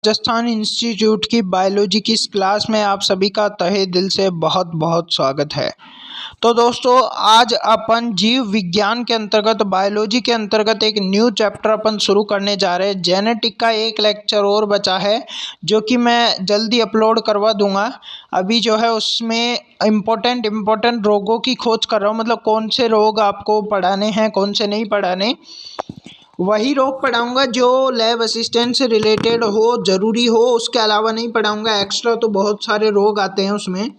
Rajasthan institute की biology की इस क्लास में आप सभी का तहे दिल से बहुत बहुत स्वागत है। तो दोस्तों, आज अपन जीव विज्ञान के अंतर्गत बायोलॉजी के अंतर्गत एक न्यू चैप्टर अपन शुरू करने जा रहे हैं। जेनेटिक का एक लेक्चर और बचा है जो कि मैं जल्दी अपलोड करवा दूंगा। अभी जो है उसमें इम्पोर्टेंट रोगों की खोज कर रहा हूँ, मतलब कौन से रोग आपको पढ़ाने हैं कौन से नहीं पढ़ाने। वही रोग पढ़ाऊंगा जो लैब असिस्टेंट से रिलेटेड हो, ज़रूरी हो, उसके अलावा नहीं पढ़ाऊंगा। एक्स्ट्रा तो बहुत सारे रोग आते हैं उसमें,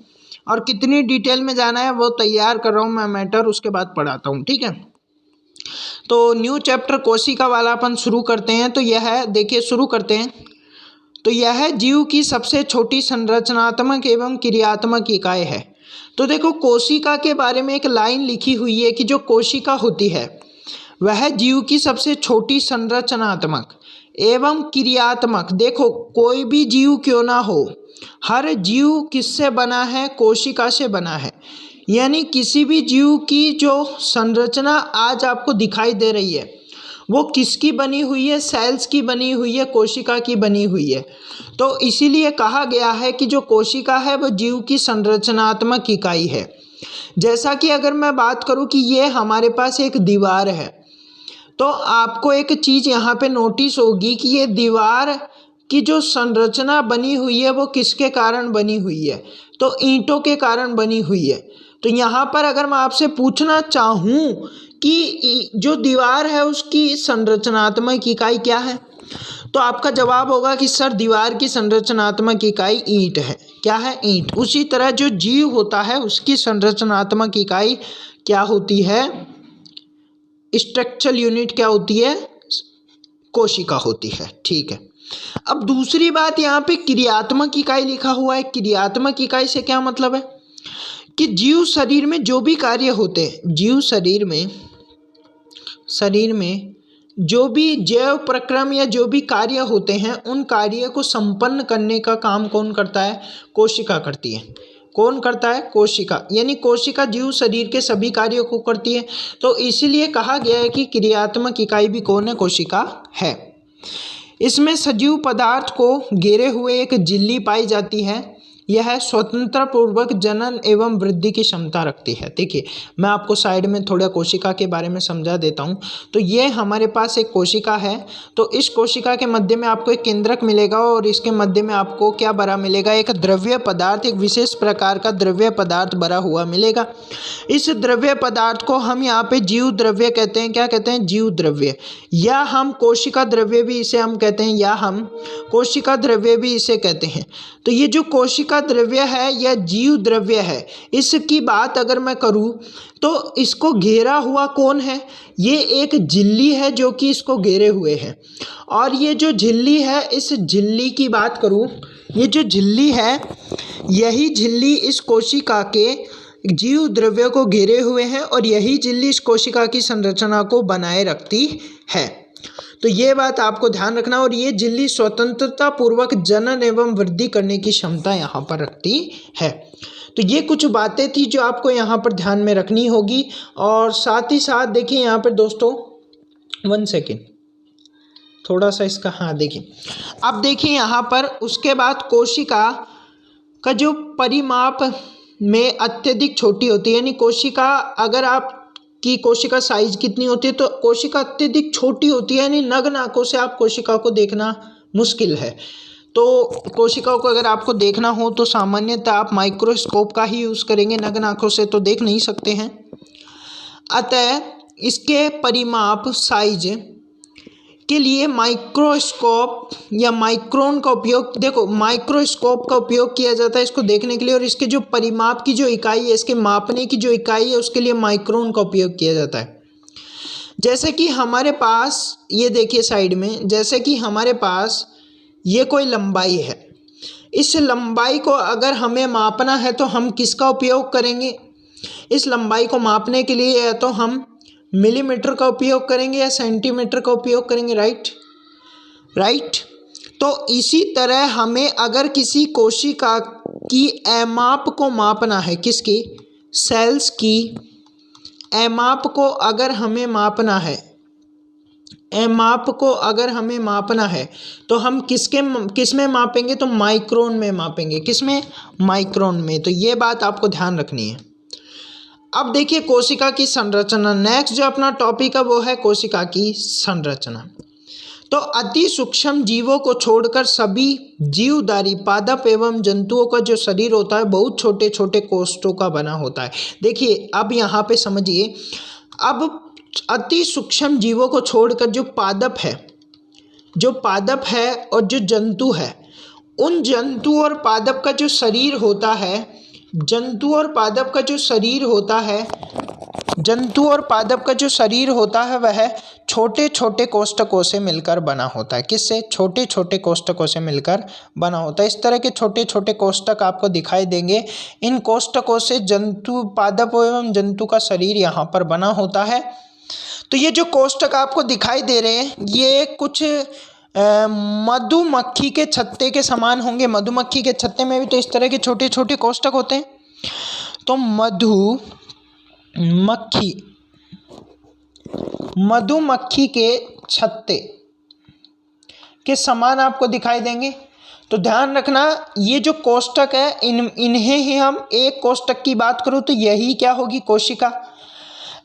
और कितनी डिटेल में जाना है वो तैयार कर रहा हूँ मैं मैटर, उसके बाद पढ़ाता हूँ, ठीक है। तो न्यू चैप्टर कोशिका वाला अपन शुरू करते हैं। तो यह है, देखिए शुरू करते हैं। तो यह जीव की सबसे छोटी संरचनात्मक एवं क्रियात्मक इकाई है। तो देखो, कोशिका के बारे में एक लाइन लिखी हुई है कि जो कोशिका होती है वह जीव की सबसे छोटी संरचनात्मक एवं क्रियात्मक, देखो कोई भी जीव क्यों ना हो, हर जीव किससे बना है? कोशिका से बना है। यानी किसी भी जीव की जो संरचना आज आपको दिखाई दे रही है वो किसकी बनी हुई है? सेल्स की बनी हुई है, कोशिका की बनी हुई है। तो इसीलिए कहा गया है कि जो कोशिका है वो जीव की संरचनात्मक इकाई है। जैसा कि अगर मैं बात करूं कि ये हमारे पास एक दीवार है, तो आपको एक चीज़ यहाँ पे नोटिस होगी कि ये दीवार की जो संरचना बनी हुई है वो किसके कारण बनी हुई है? तो ईंटों के कारण बनी हुई है। तो यहाँ पर अगर मैं आपसे पूछना चाहूँ कि जो दीवार है उसकी संरचनात्मक इकाई क्या है, तो आपका जवाब होगा कि सर दीवार की संरचनात्मक इकाई ईंट है। क्या है? ईंट। उसी तरह जो जीव होता है उसकी संरचनात्मक इकाई क्या होती है? स्ट्रक्चरल यूनिट क्या होती है? कोशिका होती है, ठीक है। अब दूसरी बात, यहाँ पे क्रियात्मक इकाई लिखा हुआ है। क्रियात्मक इकाई से क्या मतलब है कि जीव शरीर में जो भी कार्य होते हैं, जीव शरीर में जो भी जैव प्रक्रम या जो भी कार्य होते हैं उन कार्य को संपन्न करने का काम कौन करता है? कोशिका करती है। कौन करता है? कोशिका। यानी कोशिका जीव शरीर के सभी कार्यों को करती है। तो इसीलिए कहा गया है कि क्रियात्मक इकाई भी कौन है? कोशिका है। इसमें सजीव पदार्थ को घेरे हुए एक झिल्ली पाई जाती है। यह स्वतंत्र पूर्वक जनन एवं वृद्धि की क्षमता रखती है। देखिए, मैं आपको साइड में थोड़ा कोशिका के बारे में समझा देता हूँ। तो ये हमारे पास एक कोशिका है। तो इस कोशिका के मध्य में आपको एक केंद्रक मिलेगा और इसके मध्य में आपको क्या भरा मिलेगा? एक द्रव्य पदार्थ, एक विशेष प्रकार का द्रव्य पदार्थ भरा हुआ मिलेगा। इस द्रव्य पदार्थ को हम यहाँ पे जीव द्रव्य कहते हैं। क्या कहते हैं? जीव द्रव्य, या हम कोशिका द्रव्य भी इसे हम कहते हैं, या हम कोशिका द्रव्य भी इसे कहते हैं। तो ये जो कोशिका द्रव्य है या जीव द्रव्य है, इसकी बात अगर मैं करूं तो इसको घेरा हुआ कौन है? ये एक झिल्ली है जो कि इसको घेरे हुए है। और ये जो झिल्ली है, इस झिल्ली की बात करूं, ये जो झिल्ली है, यही झिल्ली इस कोशिका के जीव द्रव्य को घेरे हुए हैं और यही झिल्ली इस कोशिका की संरचना को बनाए रखती है। तो ये बात आपको ध्यान रखना। और ये झिल्ली स्वतंत्रता पूर्वक जनन एवं वृद्धि करने की क्षमता यहाँ पर रखती है। तो ये कुछ बातें थी जो आपको यहाँ पर ध्यान में रखनी होगी। और साथ ही साथ देखिए यहाँ पर दोस्तों, 1 सेकेंड, थोड़ा सा इसका, हाँ देखिए, अब देखिए यहाँ पर उसके बाद कोशिका का जो परिमाप में अत्यधिक छोटी होती है, यानी कोशिका, अगर आप की कोशिका साइज कितनी होती है, तो कोशिका अत्यधिक छोटी होती है, यानी नग्न आंखों से आप कोशिका को देखना मुश्किल है। तो कोशिकाओं को अगर आपको देखना हो तो सामान्यतः आप माइक्रोस्कोप का ही यूज़ करेंगे, नग्न आंखों से तो देख नहीं सकते हैं। अतः इसके परिमाप साइज के लिए माइक्रोस्कोप या माइक्रोन का उपयोग, देखो माइक्रोस्कोप का उपयोग किया जाता है इसको देखने के लिए, और इसके जो परिमाप की जो इकाई है, इसके मापने की जो इकाई है, उसके लिए माइक्रोन का उपयोग किया जाता है। जैसे कि हमारे पास ये देखिए साइड में, जैसे कि हमारे पास ये कोई लंबाई है, इस लंबाई को अगर हमें मापना है तो हम किसका उपयोग करेंगे? इस लंबाई को मापने के लिए या तो हम मिलीमीटर का उपयोग करेंगे या सेंटीमीटर का उपयोग करेंगे, राइट। तो इसी तरह हमें अगर किसी कोशिका की एमाप को मापना है, किसकी? सेल्स की एमाप को अगर हमें मापना है माप को अगर हमें मापना है तो हम किस में मापेंगे, तो माइक्रोन में मापेंगे। किस में? माइक्रोन में। तो ये बात आपको ध्यान रखनी है। अब देखिए कोशिका की संरचना। नेक्स्ट जो अपना टॉपिक है वो है कोशिका की संरचना। तो अति सूक्ष्म जीवों को छोड़कर सभी जीवधारी पादप एवं जंतुओं का जो शरीर होता है बहुत छोटे छोटे कोष्ठों का बना होता है। देखिए अब यहाँ पे समझिए, अब अति सूक्ष्म जीवों को छोड़कर जो पादप है और जो जंतु है, उन जंतु और पादप का जो शरीर होता है, जंतु और पादप का जो शरीर होता है वह छोटे छोटे कोष्ठकों से मिलकर बना होता है। किससे? छोटे छोटे कोष्ठकों से मिलकर बना होता है। इस तरह के छोटे छोटे कोष्ठक आपको दिखाई देंगे। इन कोष्ठकों से पादप एवं जंतु का शरीर यहाँ पर बना होता है। तो ये जो कोष्ठक आपको दिखाई दे रहे हैं ये कुछ मधुमक्खी के छत्ते के समान होंगे। मधुमक्खी के छत्ते में भी तो इस तरह के छोटे छोटे कोष्ठक होते हैं। तो मधुमक्खी के छत्ते के समान आपको दिखाई देंगे। तो ध्यान रखना, ये जो कोष्ठक है इन्हें ही हम एक कोष्ठक की बात करूँ तो यही क्या होगी? कोशिका।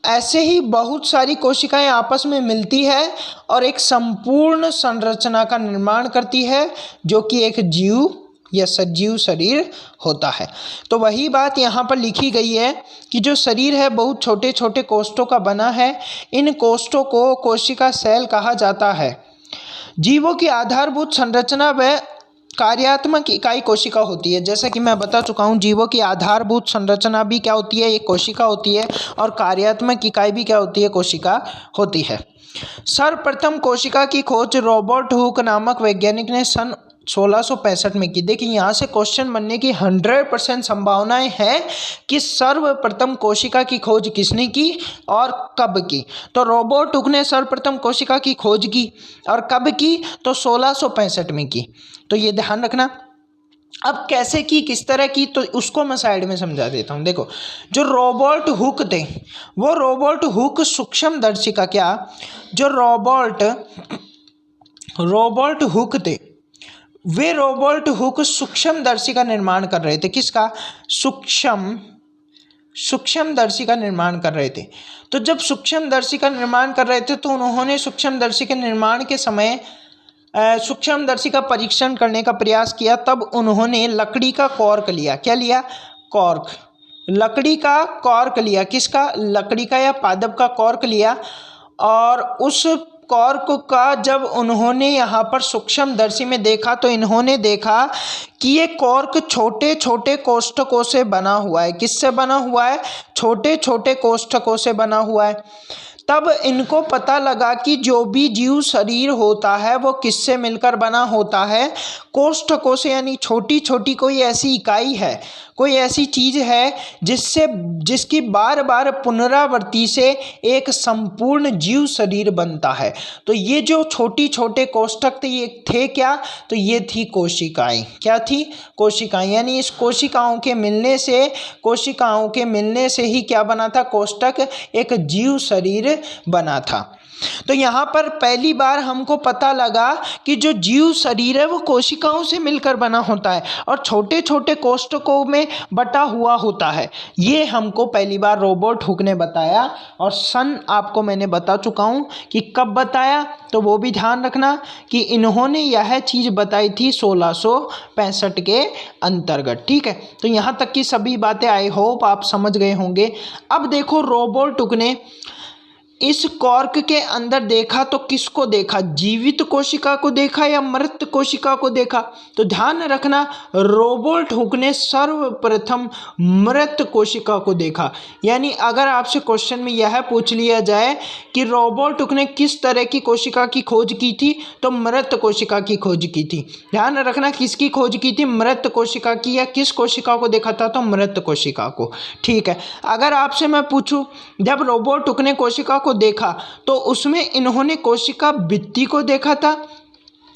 ऐसे ही बहुत सारी कोशिकाएं आपस में मिलती है और एक संपूर्ण संरचना का निर्माण करती है जो कि एक जीव या सजीव शरीर होता है। तो वही बात यहाँ पर लिखी गई है कि जो शरीर है बहुत छोटे छोटे कोष्ठों का बना है। इन कोष्ठों को कोशिका सेल कहा जाता है। जीवों की आधारभूत संरचना व कार्यात्मक इकाई कोशिका होती है। जैसा कि मैं बता चुका हूँ, जीवों की आधारभूत संरचना भी क्या होती है? एक कोशिका होती है। और कार्यात्मक इकाई भी क्या होती है? कोशिका होती है। सर्वप्रथम कोशिका की खोज रॉबर्ट हुक नामक वैज्ञानिक ने सन 1665 में की। देखिए यहाँ से क्वेश्चन बनने की 100% संभावनाएं हैं कि सर्वप्रथम कोशिका की खोज किसने की और कब की। तो रॉबर्ट हुक ने सर्वप्रथम कोशिका की खोज की और कब की? तो 1665 में की। तो ये ध्यान रखना। अब कैसे की, किस तरह की, तो उसको मैं साइड में समझा देता हूँ। देखो जो रॉबर्ट हुक थे वो रॉबर्ट हुक सूक्ष्मदर्शी का जो रॉबर्ट हुक थे वे रॉबर्ट हुक सूक्ष्मदर्शी का निर्माण कर रहे थे। किसका? सूक्ष्मदर्शी का निर्माण कर रहे थे। तो जब सूक्ष्मदर्शी का निर्माण कर रहे थे तो उन्होंने सूक्ष्मदर्शी के निर्माण के समय सूक्ष्मदर्शी का परीक्षण करने का प्रयास किया। तब उन्होंने लकड़ी का कॉर्क लिया। क्या लिया? कॉर्क। लकड़ी का कॉर्क लिया। किसका? लकड़ी का या पादप का कॉर्क लिया। और उस कॉर्क का जब उन्होंने यहाँ पर सूक्ष्मदर्शी में देखा तो इन्होंने देखा कि ये कॉर्क छोटे छोटे कोष्ठकों से बना हुआ है। किससे बना हुआ है? छोटे छोटे कोष्ठकों से बना हुआ है। तब इनको पता लगा कि जो भी जीव शरीर होता है वो किससे मिलकर बना होता है? कोष्ठकों से। यानी छोटी छोटी कोई ऐसी इकाई है, कोई ऐसी चीज़ है जिसकी बार बार पुनरावृत्ति से एक संपूर्ण जीव शरीर बनता है। तो ये जो छोटी छोटे कोष्ठक थे ये थे क्या? तो ये थी कोशिकाएं। क्या थी? कोशिकाएं। यानी इस कोशिकाओं के मिलने से ही क्या बना था? कोष्ठक, एक जीव शरीर बना था। तो यहाँ पर पहली बार हमको पता लगा कि जो जीव शरीर है वो कोशिकाओं से मिलकर बना होता है और छोटे छोटे कोष्ठकों में बटा हुआ होता है। ये हमको पहली बार रॉबर्ट हुक ने बताया। और सन आपको मैंने बता चुका हूँ कि कब बताया, तो वो भी ध्यान रखना कि इन्होंने यह चीज़ बताई थी 1665 के अंतर्गत। ठीक है, तो यहाँ तक की सभी बातें आई होप आप समझ गए होंगे। अब देखो रॉबर्ट हुक ने इस कॉर्क के अंदर देखा तो किसको देखा? जीवित कोशिका को देखा या मृत कोशिका को देखा? तो ध्यान रखना रॉबर्ट हुक ने सर्वप्रथम मृत कोशिका को देखा। यानी अगर आपसे क्वेश्चन में यह पूछ लिया जाए कि रॉबर्ट हुक ने किस तरह की कोशिका की खोज की थी, तो मृत कोशिका की खोज की थी। ध्यान रखना किसकी खोज की थी? मृत कोशिका की। या किस कोशिका को देखा था? तो मृत कोशिका को। ठीक है, अगर आपसे मैं पूछूं जब रॉबर्ट हुक ने कोशिका को देखा तो उसमें इन्होंने कोशिका भित्ति को देखा था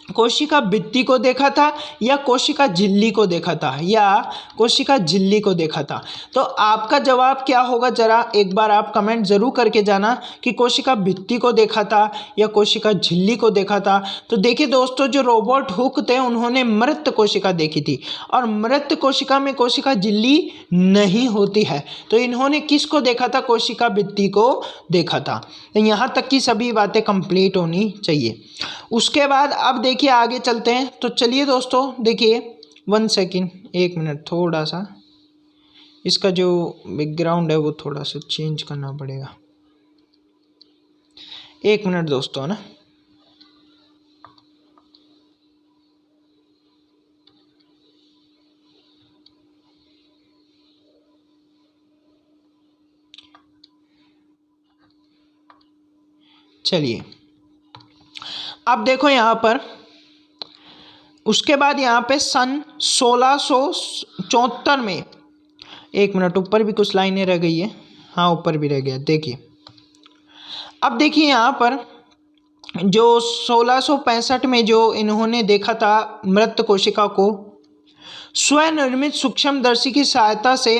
कोशिका भित्ति को देखा था या कोशिका झिल्ली को देखा था, या कोशिका झिल्ली को देखा था। तो आपका जवाब क्या होगा, जरा एक बार आप कमेंट जरूर करके जाना कि कोशिका भित्ति को देखा था या कोशिका झिल्ली को देखा था। तो देखिए दोस्तों, जो रॉबर्ट हुक थे उन्होंने मृत कोशिका देखी थी, और मृत कोशिका में कोशिका झिल्ली नहीं होती है। तो इन्होंने किसको देखा था, कोशिका भित्ति को देखा था। तो यहाँ तक की सभी बातें कंप्लीट होनी चाहिए। उसके बाद अब देखिए आगे चलते हैं। तो चलिए दोस्तों, देखिए 1 सेकेंड, 1 मिनट, थोड़ा सा इसका जो बैकग्राउंड है वो थोड़ा सा चेंज करना पड़ेगा। 1 मिनट दोस्तों, है ना। चलिए अब देखो यहाँ पर, उसके बाद यहाँ पे सन 1674 में, 1 मिनट, ऊपर भी कुछ लाइनें रह गई है, हाँ ऊपर भी रह गया। देखिए अब देखिए यहाँ पर जो 1665 में जो इन्होंने देखा था मृत कोशिका को, स्वनिर्मित सूक्ष्मदर्शी की सहायता से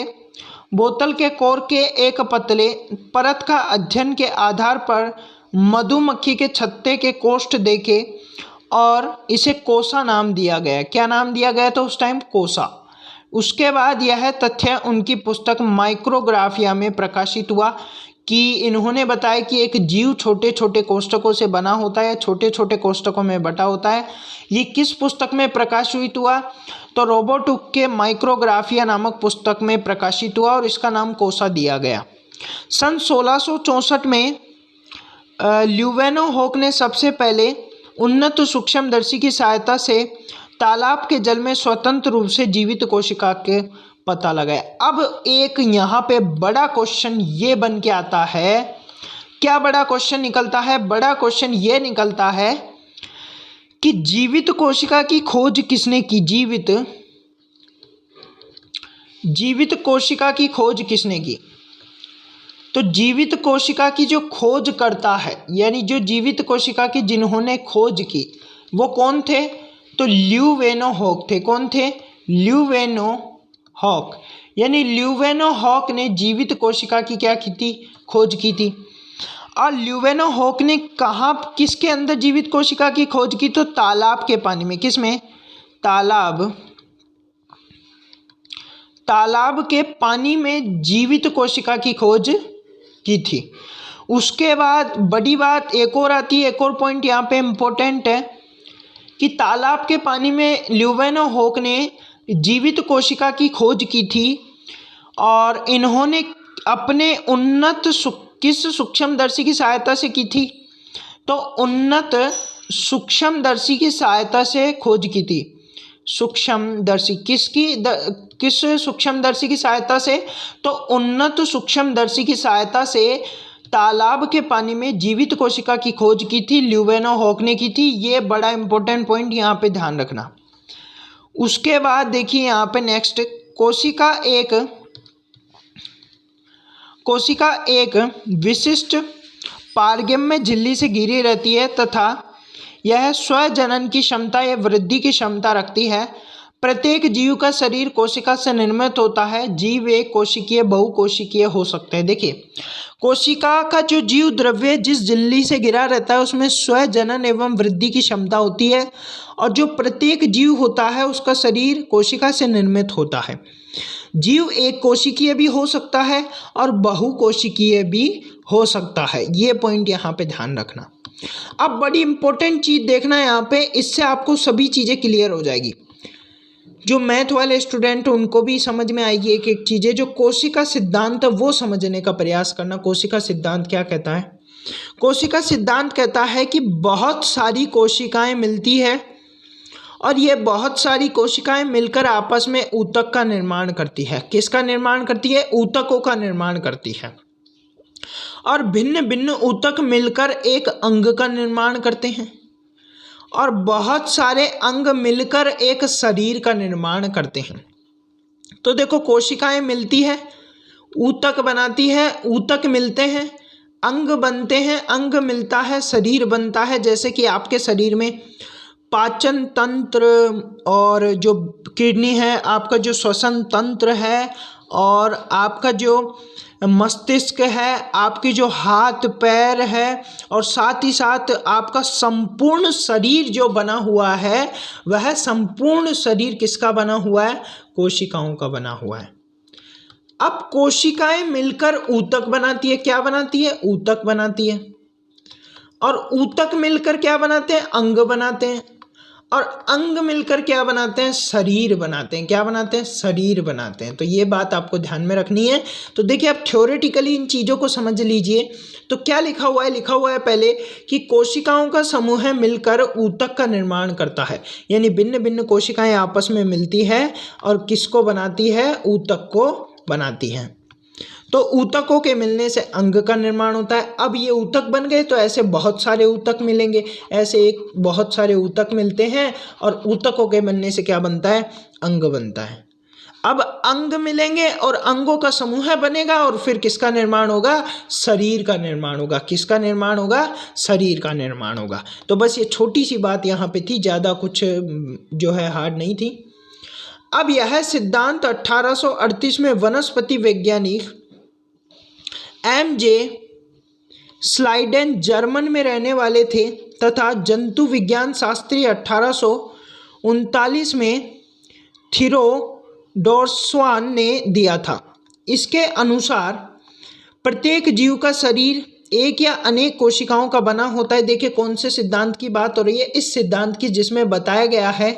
बोतल के कोर के एक पतले परत का अध्ययन के आधार पर मधुमक्खी के छत्ते के कोष्ठ देखे और इसे कोसा नाम दिया गया। क्या नाम दिया गया था उस टाइम, कोसा। उसके बाद यह तथ्य उनकी पुस्तक माइक्रोग्राफिया में प्रकाशित हुआ कि इन्होंने बताया कि एक जीव छोटे छोटे कोष्ठकों से बना होता है, छोटे छोटे कोष्ठकों में बटा होता है। ये किस पुस्तक में प्रकाशित हुआ, तो रॉबर्ट हुक के माइक्रोग्राफिया नामक पुस्तक में प्रकाशित हुआ और इसका नाम कोसा दिया गया। सन 1664 में ल्यूवेनहोक ने सबसे पहले उन्नत सूक्ष्मदर्शी की सहायता से तालाब के जल में स्वतंत्र रूप से जीवित कोशिका के पता लगाया। अब एक यहाँ पे बड़ा क्वेश्चन ये बन के आता है, क्या बड़ा क्वेश्चन निकलता है, बड़ा क्वेश्चन ये निकलता है कि जीवित कोशिका की खोज किसने की, जीवित कोशिका की खोज किसने की। तो जीवित कोशिका की जो खोज करता है, यानी जो जीवित कोशिका की जिन्होंने खोज की वो कौन थे, तो ल्यूवेनहोक थे। कौन थे, ल्यूवेनहोक। यानी ल्यूवेनहोक ने जीवित कोशिका की क्या की थी, खोज की थी। और ल्यूवेनहोक ने कहाँ, किसके अंदर जीवित कोशिका की खोज की, तो तालाब के पानी में। किस में, तालाब के पानी में जीवित कोशिका की खोज की थी। उसके बाद बड़ी बात एक और आती है, एक और पॉइंट यहाँ पे इम्पोर्टेंट है कि तालाब के पानी में ल्यूवेनहोक ने जीवित कोशिका की खोज की थी और इन्होंने अपने उन्नत किस सूक्ष्मदर्शी की सहायता से की थी, तो उन्नत सूक्ष्मदर्शी की सहायता से खोज की थी। सूक्ष्मदर्शी किस सूक्ष्मदर्शी की सहायता से, तो उन्नत सूक्ष्मदर्शी की सहायता से तालाब के पानी में जीवित कोशिका की खोज की थी, ल्यूवेनहोक ने की थी। ये बड़ा इंपॉर्टेंट पॉइंट यहाँ पे ध्यान रखना। उसके बाद देखिए यहाँ पे नेक्स्ट, कोशिका एक विशिष्ट पारगम्य झिल्ली से घिरी रहती है तथा यह स्वजनन की क्षमता या वृद्धि की क्षमता रखती है। प्रत्येक जीव का शरीर कोशिका से निर्मित होता है। जीव एक कोशिकीय बहुकोशिकीय हो सकते हैं। देखिए कोशिका का जो जीव द्रव्य जिस झिल्ली से घिरा रहता है उसमें स्वजनन एवं वृद्धि की क्षमता होती है और जो प्रत्येक जीव होता है उसका शरीर कोशिका से निर्मित होता है। जीव एक कोशिकीय भी हो सकता है और बहुकोशिकीय भी हो सकता है। ये पॉइंट यहाँ पे ध्यान रखना। अब बड़ी इंपॉर्टेंट चीज़ देखना यहाँ पे, इससे आपको सभी चीज़ें क्लियर हो जाएगी। जो मैथ वाले स्टूडेंट उनको भी समझ में आएगी एक एक चीज़ें। जो कोशिका सिद्धांत है वो समझने का प्रयास करना। कोशिका सिद्धांत क्या कहता है? कोशिका सिद्धांत कहता है कि बहुत सारी कोशिकाएं मिलती है और ये बहुत सारी कोशिकाएं मिलकर आपस में ऊतक का निर्माण करती है। किसका निर्माण करती है? ऊतकों का निर्माण करती है। और भिन्न भिन्न ऊतक मिलकर एक अंग का निर्माण करते हैं और बहुत सारे अंग मिलकर एक शरीर का निर्माण करते हैं। तो देखो कोशिकाएं मिलती है, ऊतक बनाती है, ऊतक मिलते हैं, अंग बनते हैं, अंग मिलता है, शरीर बनता है। जैसे कि आपके शरीर में पाचन तंत्र और जो किडनी है, आपका जो श्वसन तंत्र है और आपका जो मस्तिष्क है, आपकी जो हाथ पैर है और साथ ही साथ आपका संपूर्ण शरीर जो बना हुआ है, वह संपूर्ण शरीर किसका बना हुआ है? कोशिकाओं का बना हुआ है। अब कोशिकाएं मिलकर ऊतक बनाती है। क्या बनाती है? ऊतक बनाती है। और ऊतक मिलकर क्या बनाते हैं? अंग बनाते हैं। और अंग मिलकर क्या बनाते हैं? शरीर बनाते हैं। क्या बनाते हैं? शरीर बनाते हैं। तो ये बात आपको ध्यान में रखनी है। तो देखिए, आप थ्योरेटिकली इन चीज़ों को समझ लीजिए। तो क्या लिखा हुआ है? लिखा हुआ है पहले कि कोशिकाओं का समूह मिलकर ऊतक का निर्माण करता है, यानी भिन्न भिन्न कोशिकाएं आपस में मिलती है और किसको बनाती है? ऊतक को बनाती है। तो ऊतकों के मिलने से अंग का निर्माण होता है। अब ये ऊतक बन गए तो ऐसे बहुत सारे ऊतक मिलेंगे, ऐसे एक बहुत सारे ऊतक मिलते हैं और ऊतकों के बनने से क्या बनता है? अंग बनता है। अब अंग मिलेंगे और अंगों का समूह बनेगा और फिर किसका निर्माण होगा? शरीर का निर्माण होगा। किसका निर्माण होगा? शरीर का निर्माण होगा। तो बस ये छोटी सी बात यहाँ पे थी, ज़्यादा कुछ जो है हार्ड नहीं थी। अब यह सिद्धांत 1838 में वनस्पति वैज्ञानिक एम.जे. स्लाइडेन जर्मन में रहने वाले थे तथा जंतु विज्ञान शास्त्री 1839 में थियोडोर ने दिया था। इसके अनुसार प्रत्येक जीव का शरीर एक या अनेक कोशिकाओं का बना होता है। देखिए कौन से सिद्धांत की बात हो रही है? इस सिद्धांत की जिसमें बताया गया है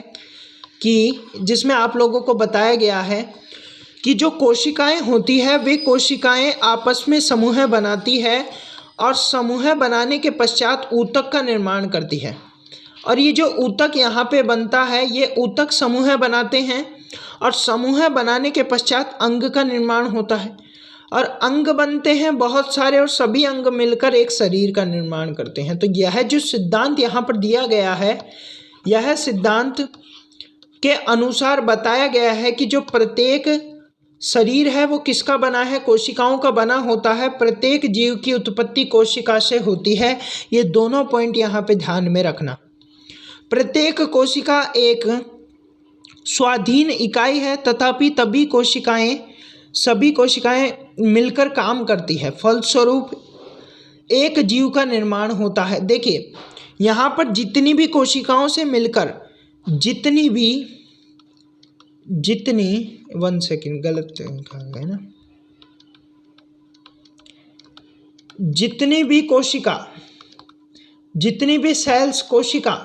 कि जिसमें आप लोगों को बताया गया है कि जो कोशिकाएं होती है वे कोशिकाएं आपस में समूह बनाती है और समूह बनाने के पश्चात ऊतक का निर्माण करती है। और ये जो ऊतक यहाँ पे बनता है, ये ऊतक समूह बनाते हैं और समूह बनाने के पश्चात अंग का निर्माण होता है और अंग बनते हैं बहुत सारे और सभी अंग मिलकर एक शरीर का निर्माण करते हैं। तो यह जो सिद्धांत यहाँ पर दिया गया है, यह सिद्धांत के अनुसार बताया गया है कि जो प्रत्येक शरीर है वो किसका बना है? कोशिकाओं का बना होता है। प्रत्येक जीव की उत्पत्ति कोशिका से होती है। ये दोनों पॉइंट यहाँ पे ध्यान में रखना। प्रत्येक कोशिका एक स्वाधीन इकाई है, तथापि सभी कोशिकाएं मिलकर काम करती है। फलस्वरूप एक जीव का निर्माण होता है। देखिए यहाँ पर जितनी भी कोशिकाओं से मिलकर वन सेकेंड, गलत लिखा है ना, जितनी भी सेल्स कोशिका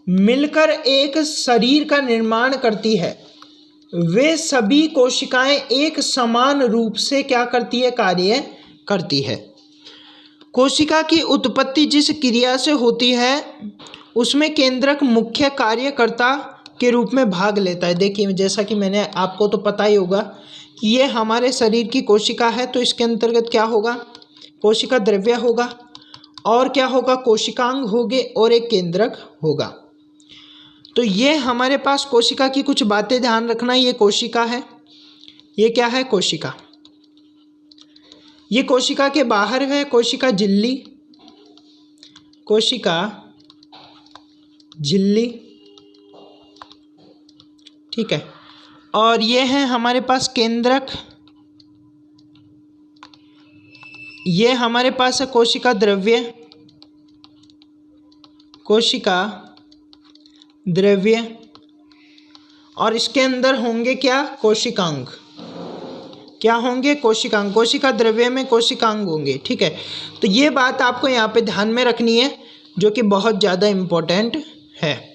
मिलकर एक शरीर का निर्माण करती है, वे सभी कोशिकाएं एक समान रूप से क्या करती है? कार्य करती है। कोशिका की उत्पत्ति जिस क्रिया से होती है उसमें केंद्रक मुख्य कार्यकर्ता के रूप में भाग लेता है। देखिए जैसा कि मैंने आपको तो पता ही होगा कि ये हमारे शरीर की कोशिका है, तो इसके अंतर्गत क्या होगा? कोशिका द्रव्य होगा और क्या होगा? कोशिकांग होंगे और एक केंद्रक होगा। तो ये हमारे पास कोशिका की कुछ बातें ध्यान रखना। ये कोशिका है, ये क्या है? कोशिका। ये कोशिका के बाहर है कोशिका झिल्ली, ठीक है। और ये है हमारे पास केंद्रक, ये हमारे पास है कोशिका द्रव्य और इसके अंदर होंगे क्या? कोशिकांग। क्या होंगे? कोशिकांग। कोशिका द्रव्य में कोशिकांग होंगे, ठीक है। तो ये बात आपको यहाँ पे ध्यान में रखनी है, जो कि बहुत ज़्यादा इम्पोर्टेंट है।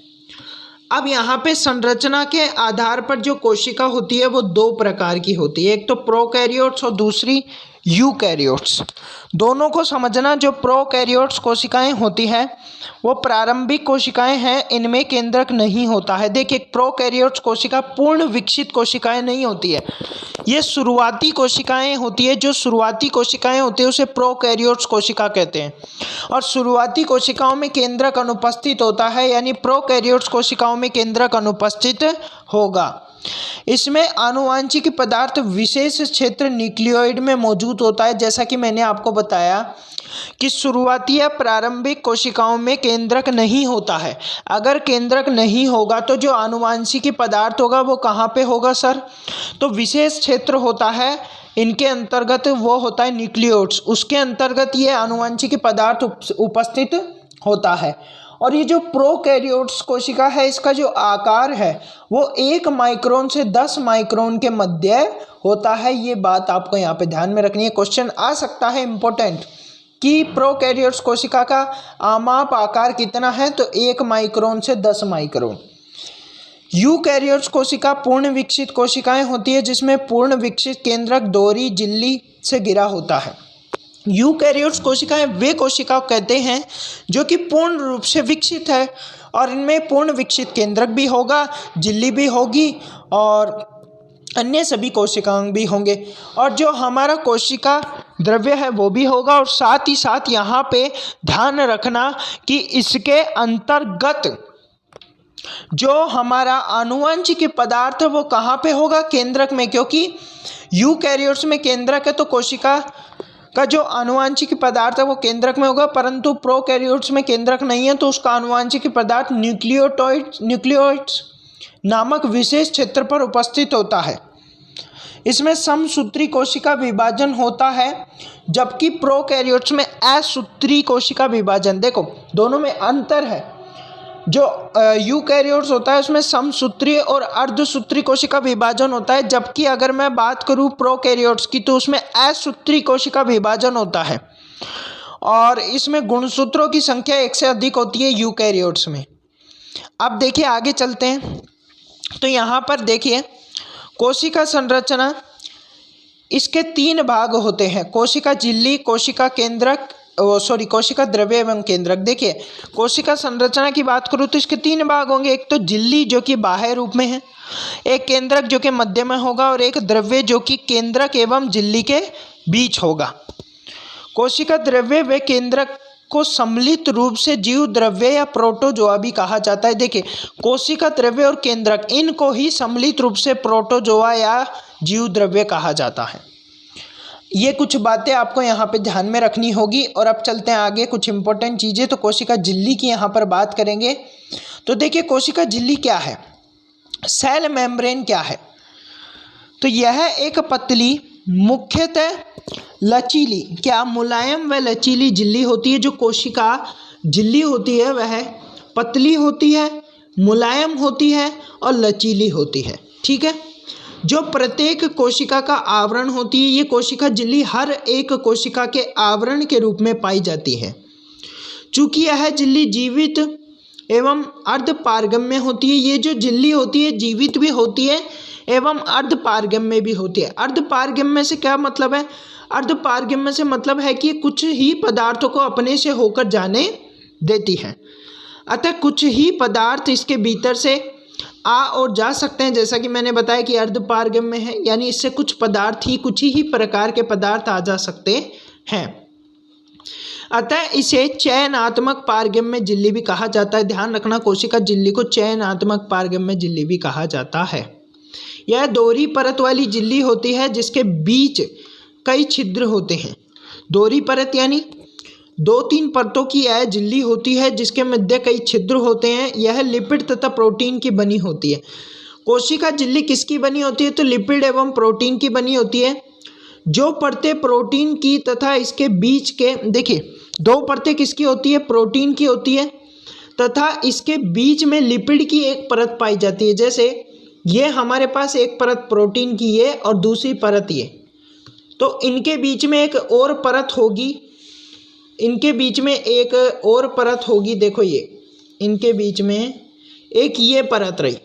अब यहाँ पे संरचना के आधार पर जो कोशिका होती है वो दो प्रकार की होती है, एक तो प्रोकैरियोट्स और दूसरी यूकैरियोट्स। दोनों को समझना। जो प्रोकैरियोट्स कोशिकाएं होती हैं वो प्रारंभिक कोशिकाएं हैं, इनमें केंद्रक नहीं होता है। देखिए प्रोकैरियोट्स कोशिका पूर्ण विकसित कोशिकाएं नहीं होती है, ये शुरुआती कोशिकाएं होती है। जो शुरुआती कोशिकाएं होती है उसे प्रोकैरियोट्स कोशिका कहते हैं और शुरुआती कोशिकाओं में केंद्रक अनुपस्थित होता है, यानी प्रोकैरियोट्स कोशिकाओं में केंद्रक अनुपस्थित होगा। इसमें आनुवांशिक पदार्थ विशेष क्षेत्र न्यूक्लियोइड में मौजूद होता है। जैसा कि मैंने आपको बताया कि शुरुआती या प्रारंभिक कोशिकाओं में केंद्रक नहीं होता है। अगर केंद्रक नहीं होगा तो जो आनुवांशिक पदार्थ होगा वो कहाँ पे होगा सर? तो विशेष क्षेत्र होता है इनके अंतर्गत, वो होता है न्यूक्लियोइड्स, उसके अंतर्गत ये आनुवांशिक पदार्थ उपस्थित होता है। और ये जो प्रोकैरियोट्स कोशिका है इसका जो आकार है वो 1 माइक्रोन से 10 माइक्रोन के मध्य होता है। ये बात आपको यहाँ पे ध्यान में रखनी है, क्वेश्चन आ सकता है इम्पोर्टेंट कि प्रोकैरियोट्स कोशिका का आमाप आकार कितना है, तो 1 माइक्रोन से 10 माइक्रोन। यूकैरियोट्स कोशिका पूर्ण विकसित कोशिकाएं होती है जिसमें पूर्ण विकसित केंद्रक दोहरी झिल्ली से घिरा होता है। यूकैरियोट्स कोशिकाएं वे कोशिका कहते हैं जो कि पूर्ण रूप से विकसित है और इनमें पूर्ण विकसित केंद्रक भी होगा, झिल्ली भी होगी और अन्य सभी कोशिकांग भी होंगे, और जो हमारा कोशिका द्रव्य है वो भी होगा। और साथ ही साथ यहाँ पे ध्यान रखना कि इसके अंतर्गत जो हमारा आनुवंशिक पदार्थ है वो कहाँ पे होगा? केंद्रक में, क्योंकि यूकैरियोट्स में केंद्रक है तो कोशिका का जो आनुवंशिक पदार्थ है वो केंद्रक में होगा, परंतु प्रोकैरियोट्स में केंद्रक नहीं है तो उसका आनुवंशिक पदार्थ न्यूक्लियोइड्स नामक विशेष क्षेत्र पर उपस्थित होता है। इसमें समसूत्री कोशिका विभाजन होता है जबकि प्रोकैरियोट्स में असूत्री कोशिका विभाजन। देखो दोनों में अंतर है, जो यूकैरियोट्स होता है उसमें समसूत्री और अर्धसूत्री कोशिका विभाजन होता है, जबकि अगर मैं बात करूं प्रोकैरियोट्स की तो उसमें असूत्री कोशिका विभाजन होता है और इसमें गुणसूत्रों की संख्या 1 से अधिक होती है यूकैरियोट्स में। अब देखिए आगे चलते हैं, तो यहाँ पर देखिए कोशिका संरचना, इसके 3 भाग होते हैं, कोशिका झिल्ली, कोशिका केंद्रक, कोशिका द्रव्य एवं केंद्रक। देखिए कोशिका संरचना की बात करूँ तो इसके 3 भाग होंगे, एक तो झिल्ली जो कि बाह्य रूप में है, एक केंद्रक जो कि मध्य में होगा और एक द्रव्य जो कि केंद्रक एवं झिल्ली के बीच होगा। कोशिका द्रव्य व केंद्रक को सम्मिलित रूप से जीव द्रव्य या प्रोटोजोआ भी कहा जाता है। देखिए कोशिका द्रव्य और केंद्रक इनको ही सम्मिलित रूप से प्रोटोजोआ या जीव द्रव्य कहा जाता है। ये कुछ बातें आपको यहाँ पे ध्यान में रखनी होगी। और अब चलते हैं आगे, कुछ इंपॉर्टेंट चीज़ें तो कोशिका झिल्ली की यहाँ पर बात करेंगे। तो देखिए कोशिका झिल्ली क्या है, सेल मेम्ब्रेन क्या है, तो यह एक पतली मुख्यतः लचीली, क्या मुलायम व लचीली झिल्ली होती है। जो कोशिका झिल्ली होती है वह पतली होती है, मुलायम होती है और लचीली होती है, ठीक है। जो प्रत्येक कोशिका का आवरण होती है, ये कोशिका झिल्ली हर एक कोशिका के आवरण के रूप में पाई जाती है। चूँकि यह झिल्ली जीवित एवं अर्धपारगम्य होती है, ये जो झिल्ली होती है जीवित भी होती है एवं अर्धपारगम्य भी होती है। अर्धपारगम्य से क्या मतलब है? अर्धपारगम्य से मतलब है कि कुछ ही पदार्थों को अपने से होकर जाने देती है, अतः कुछ ही पदार्थ इसके भीतर से आ और जा सकते हैं। जैसा कि मैंने बताया कि अर्धपारगम्य है, यानी इससे कुछ ही प्रकार के पदार्थ आ जा सकते हैं, अतः इसे चयनात्मक पारगम्य झिल्ली भी कहा जाता है। ध्यान रखना, कोशिका झिल्ली को चयनात्मक पारगम्य झिल्ली भी कहा जाता है। यह दोहरी परत वाली झिल्ली होती है जिसके बीच कई छिद्र होते हैं। दोहरी परत यानी 2-3 परतों की यह झिल्ली होती है जिसके मध्य कई छिद्र होते हैं। यह लिपिड तथा प्रोटीन की बनी होती है। कोशिका झिल्ली किसकी बनी होती है? तो लिपिड एवं प्रोटीन की बनी होती है। जो परतें प्रोटीन की तथा इसके बीच के, देखिए 2 परतें किसकी होती है? प्रोटीन की होती है तथा इसके बीच में लिपिड की एक परत पाई जाती है। जैसे ये हमारे पास एक परत प्रोटीन की है और दूसरी परत ये, तो इनके बीच में एक और परत होगी, इनके बीच में एक और परत होगी। देखो ये इनके बीच में एक ये परत रही,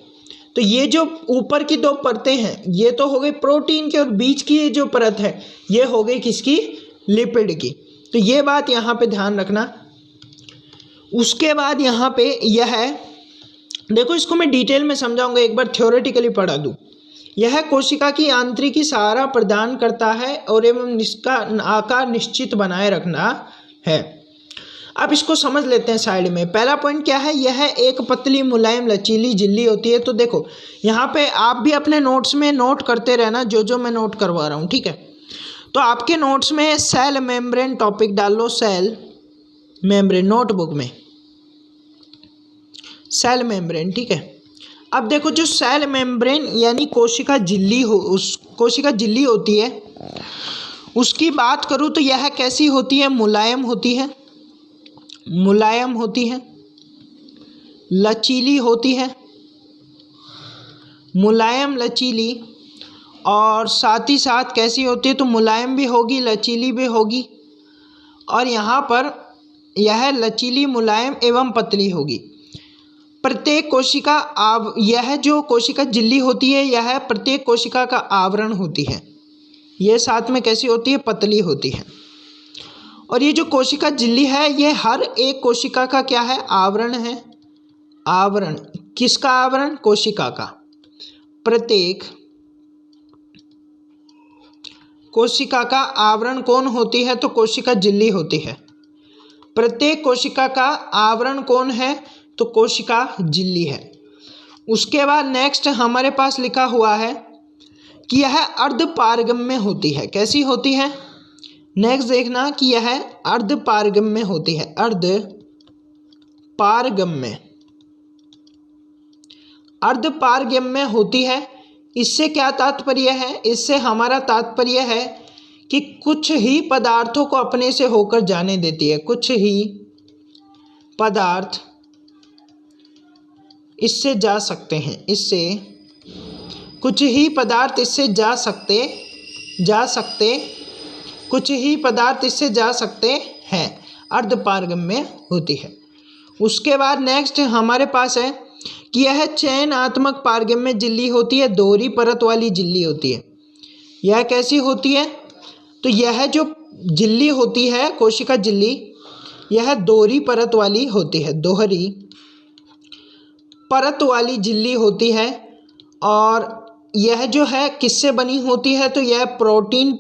तो ये जो ऊपर की 2 परतें हैं ये तो हो गई प्रोटीन की और बीच की जो परत है ये हो गई किसकी? लिपिड की। तो ये बात यहाँ पे ध्यान रखना। उसके बाद यहाँ पे यह है, देखो इसको मैं डिटेल में समझाऊंगा, एक बार थ्योरेटिकली पढ़ा दूँ। यह कोशिका की आंतरिकी सहारा प्रदान करता है और एवं इसका आकार निश्चित बनाए रखना है। अब इसको समझ लेते हैं साइड में। पहला पॉइंट क्या है, यह एक पतली मुलायम लचीली झिल्ली होती है। तो देखो यहाँ पे आप भी अपने नोट्स में नोट करते रहना जो मैं नोट करवा रहा हूँ, ठीक है। तो आपके नोट्स में सेल मेम्ब्रेन टॉपिक डाल लो, सेल मेम्ब्रेन नोटबुक में सेल मेम्ब्रेन, ठीक है। अब देखो जो सेल मेम्ब्रेन यानी कोशिका झिल्ली उस कोशिका झिल्ली होती है, उसकी बात करूँ तो यह कैसी होती है, मुलायम होती है, मुलायम होती है, लचीली होती है, मुलायम लचीली, और साथ ही साथ कैसी होती है, तो मुलायम भी होगी लचीली भी होगी, और यहाँ पर यह लचीली मुलायम एवं पतली होगी। प्रत्येक कोशिका यह जो कोशिका झिल्ली होती है यह प्रत्येक कोशिका का आवरण होती है। यह साथ में कैसी होती है, पतली होती है। और ये जो कोशिका झिल्ली है ये हर एक कोशिका का क्या है, आवरण है। आवरण किसका आवरण, कोशिका का। प्रत्येक कोशिका का आवरण कौन होती है, तो कोशिका झिल्ली होती है। प्रत्येक कोशिका का आवरण कौन है, तो कोशिका झिल्ली है। उसके बाद नेक्स्ट हमारे पास लिखा हुआ है कि यह अर्धपारगम्य होती है। कैसी होती है, नेक्स्ट देखना कि यह अर्धपारगम्य होती है। अर्धपारगम्य, अर्धपारगम्य होती है। इससे क्या तात्पर्य है, इससे हमारा तात्पर्य है कि कुछ ही पदार्थों को अपने से होकर जाने देती है। कुछ ही पदार्थ इससे जा सकते हैं, इससे कुछ ही पदार्थ इससे जा सकते कुछ ही पदार्थ इससे जा सकते हैं, अर्धपारगम्य होती है। उसके बाद नेक्स्ट हमारे पास है कि यह चयनात्मक पारगम्य झिल्ली होती है, दोहरी परत वाली झिल्ली होती है। यह कैसी होती है, तो यह जो झिल्ली होती है कोशिका झिल्ली यह दोहरी परत वाली होती है, दोहरी परत वाली झिल्ली होती है। और यह जो है किससे बनी होती है, तो यह प्रोटीन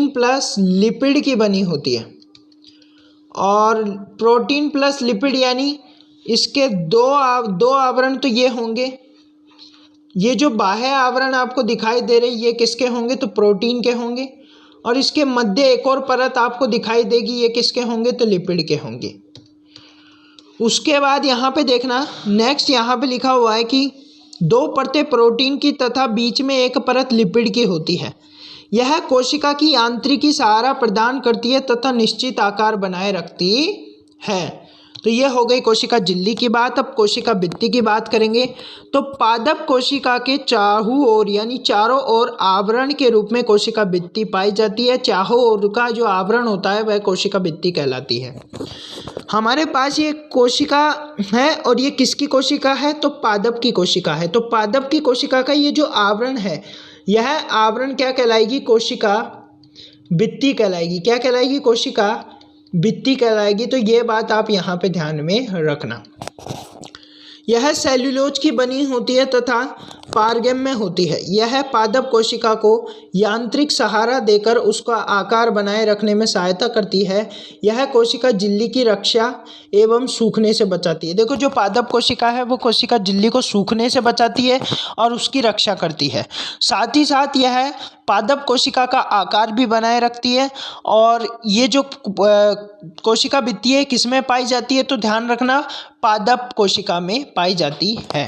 प्लस लिपिड की बनी होती है। और प्रोटीन प्लस लिपिड यानी इसके दो आवरण तो ये होंगे। ये जो बाह्य आवरण आपको दिखाई दे रहे ये किसके होंगे, तो प्रोटीन के होंगे। और इसके मध्य एक और परत आपको दिखाई देगी, ये किसके होंगे, तो लिपिड के होंगे। उसके बाद यहाँ पे देखना नेक्स्ट यहाँ पे लिखा हुआ है कि दो परतें प्रोटीन की तथा बीच में एक परत लिपिड की होती है। यह कोशिका की यांत्रिकी सहारा प्रदान करती है तथा निश्चित आकार बनाए रखती है। तो ये हो गई कोशिका झिल्ली की बात। अब कोशिका भित्ति की बात करेंगे। तो पादप कोशिका के चारों ओर यानी चारों ओर आवरण के रूप में कोशिका भित्ति पाई जाती है। चारों ओर का जो आवरण होता है वह कोशिका भित्ति कहलाती है। हमारे पास ये कोशिका है और ये किसकी कोशिका है, तो पादप की कोशिका है। तो पादप की कोशिका का ये जो आवरण है यह आवरण क्या कहलाएगी, कोशिका भित्ति कहलाएगी। क्या कहलाएगी, कोशिका भित्ति कहलाएगी। तो ये बात आप यहाँ पे ध्यान में रखना। यह सेल्यूलोज की बनी होती है तथा पारगम्य होती है। यह पादप कोशिका को यांत्रिक सहारा देकर उसका आकार बनाए रखने में सहायता करती है। यह कोशिका झिल्ली की रक्षा एवं सूखने से बचाती है। देखो जो पादप कोशिका है वो कोशिका झिल्ली को सूखने से बचाती है और उसकी रक्षा करती है। साथ ही साथ यह पादप कोशिका का आकार भी बनाए रखती है। और ये जो कोशिका भित्ति है किस में पाई जाती है, तो ध्यान रखना पादप कोशिका में पाई जाती है।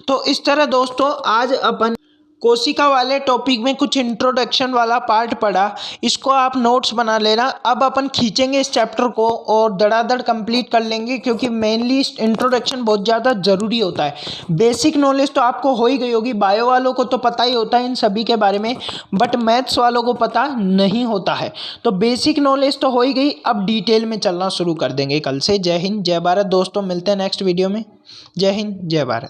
तो इस तरह दोस्तों आज अपन कोशिका वाले टॉपिक में कुछ इंट्रोडक्शन वाला पार्ट पढ़ा, इसको आप नोट्स बना लेना। अब अपन खींचेंगे इस चैप्टर को और धड़ाधड़ कंप्लीट कर लेंगे, क्योंकि मेनली इंट्रोडक्शन बहुत ज़्यादा ज़रूरी होता है। बेसिक नॉलेज तो आपको हो ही गई होगी, बायो वालों को तो पता ही होता है इन सभी के बारे में, बट मैथ्स वालों को पता नहीं होता है। तो बेसिक नॉलेज तो हो ही गई, अब डिटेल में चलना शुरू कर देंगे कल से। जय हिंद जय भारत दोस्तों, मिलते हैं नेक्स्ट वीडियो में। जय हिंद जय भारत।